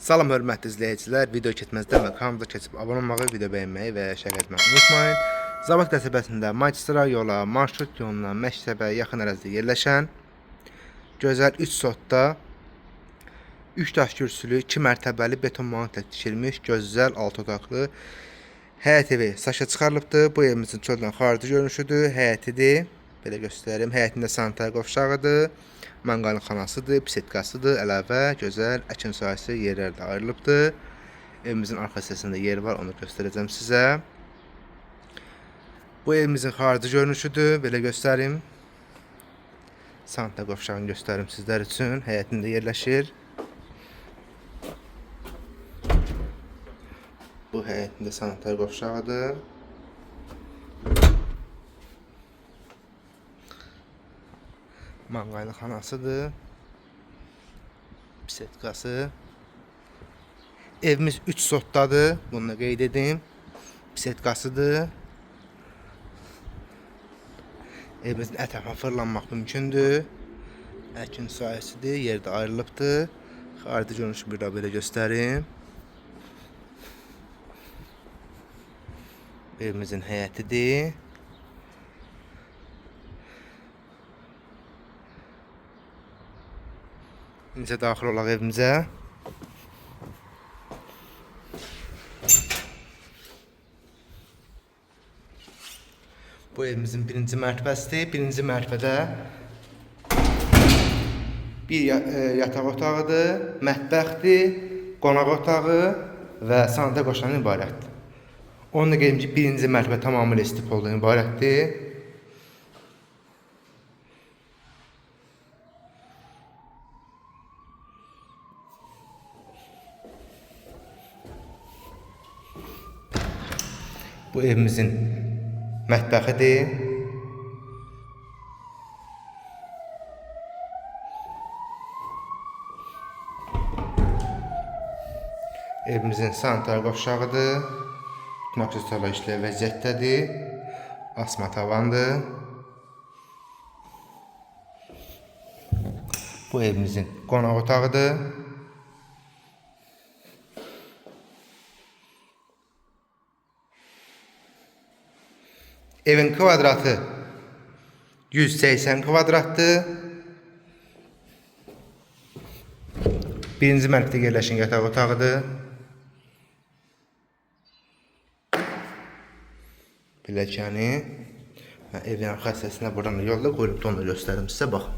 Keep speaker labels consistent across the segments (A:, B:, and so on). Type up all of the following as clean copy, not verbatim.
A: Salam hörmətli izləyicilər, video keçməzdən və kanalımıza keçib abunə olmağı, video bəyənməyi və şərh etməyi unutmayın. Zabad qəsəbəsində magistral yola, marşrut yoluna, məktəbə yaxın ərazidə yerləşən gözəl 3 sotda 3 daş kürsülü, 2 mərtəbəli beton manatla tikilmiş gözəl 6 otaqlı həyət evi satışa çıxarılıbdır. Bu evimizin çöldən xarici görünüşüdür, həyətidir. Belə göstərim, həyətində sanitar qovşağıdır. Manqalxanasıdır, bisetkasıdır, əlavə gözəl əkin sahəsi yerlərdə ayrılıbdır. Evimizin arxa hissəsində yer var, onu göstərəcəm sizə. Bu evimizin xarici görünüşüdür, belə göstərim. Sanitar qovşağını göstərim sizlər üçün, həyətində yerləşir. Bu həyətində sanitar qovşağıdır. Manqalxanasıdır, bisetkası. Evimiz 3 sotdadır, bunu da qeyd edim. Bisetkasıdır. Evimizin ətrafına fırlanmaq mümkündür. Əkin sahəsidir, yerdə ayrılıbdır. Xarici görünüşü bir daha belə göstərim. Evimizin həyətidir. İncə daxil olaq evimizə. Bu evimizin birinci mərtəbəsidir. Birinci mərtəbədə bir yataq otağıdır, mətbəxdir, qonaq otağı və sanitar qovşağından ibarətdir. Onu da qeyd edim ki, birinci mərtəbə tamamilə istipoldan ibarətdir. Bu evimizin mətbəxidir. Evimizin sanitar qovşağıdır. Aksesuarlar işləyən vəziyyətdədir. Asma tavandır. Bu evimizin qonaq otağıdır. Evin kvadratı 180 kvadratdır. Birinci mərtəbədə yerləşən yataq otağıdır. Pilləkəni. Evin arxa hissəsinə buradan da yolda qoyulub, onu da göstərim sizə, baxın.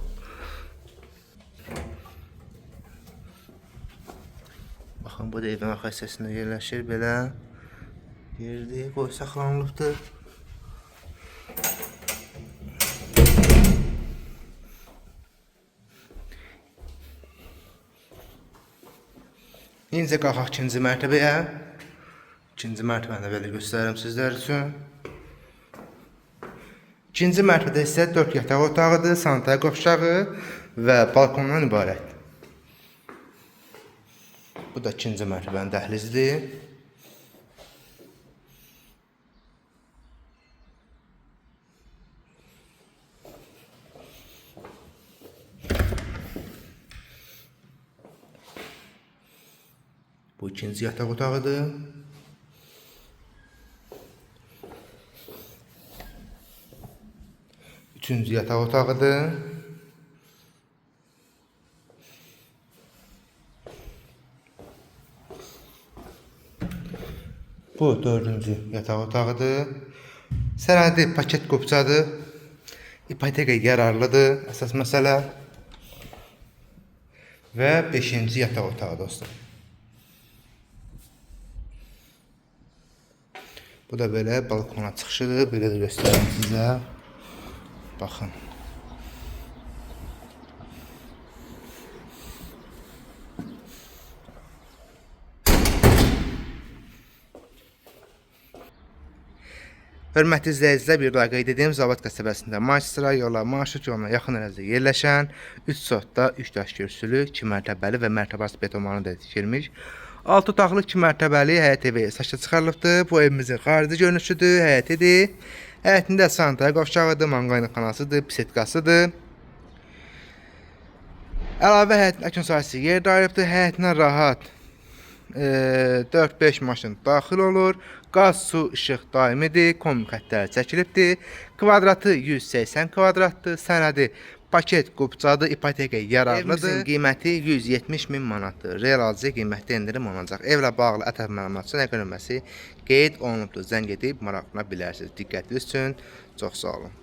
A: Baxın, bu da evin arxa hissəsində yerləşir, belə yerdir, qoy saxlanılıbdır. İncə qalxaq ikinci mərtəbəyə. İkinci mərtəbəni belə göstərim sizlər üçün. İkinci mərtəbədə isə 4 yataq otağıdır, sanitar qovşağı və balkondan ibarət. Bu da ikinci mərtəbənin dəhlizidir. Bu ikinci yataq otağıdır. Üçüncü yataq otağıdır. Bu dördüncü yataq otağıdır. Sənədi paket qopçadır. İpoteka yararlıdır, əsas məsələ. Və 5-ci yataq otağı dostum. Bu da belə balkona çıxışıdır. Belə də göstərim sizə. Baxın. Hörmətli izləyicilər, bir daha qeyd edeyim, Zabad qəsəbəsində magistral yola, marşrut yoluna yaxın ərazidə yerləşən 3 sotda 3 daş kürsülü, 2 mərtəbəli və mərtəbəsi betonlarla da tikilmiş 6 otaqlı 2 mərtəbəli həyət evi satışa çıxarılıbdır. Bu evimizin xarici görünüşüdür, həyətidir. Həyətində sanitar qovşağıdır, manqalxanasıdır, bisetkasıdır. Əlavə həyətin əkin sahəsi yerdə ayrılıbdır. Həyətindən rahat 4-5 maşın daxil olur. Qaz, su, işıq daimidir. Kombi xəttləri çəkilibdir. Kvadratı 180 kvadratdır. Sənədi paket qubcadır, ipotekaya yararlıdır. Evimizin qiyməti 170 min manatdır. Real alıcı qiymətdə endirim olunacaq. Evlə bağlı ətraf məlumat üçün əgər qeyd olunubdur. Zəng edib maraqlana bilərsiniz. Diqqətiniz üçün çox sağ olun.